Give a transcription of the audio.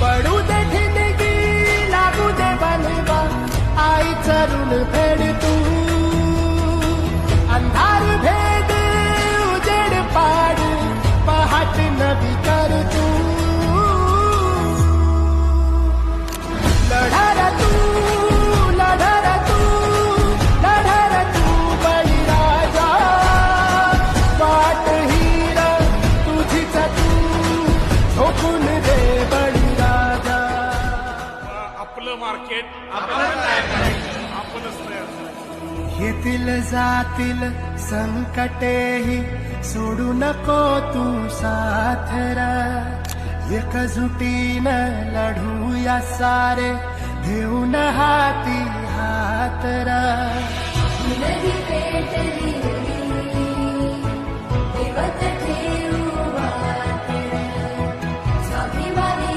पडू दे ठिणगी लागू दे बनवा आईचं ऋण फेड तू अंधार भेद उजेड पाड पहाट नवी कर तू लढार तू लढार तू लढार तू बळीराजा वाट हीर तुझीच तू झोपून दे बळीराजा आपलं मार्केट आपणच तयार करायचं, आपणच तयार करायचं. येतील जातील संकटेही सोडू नको तू साथरा एकजुटीनं लढूया सारे घेऊन हाती हातरा नदी पेटली दैवत ठेवू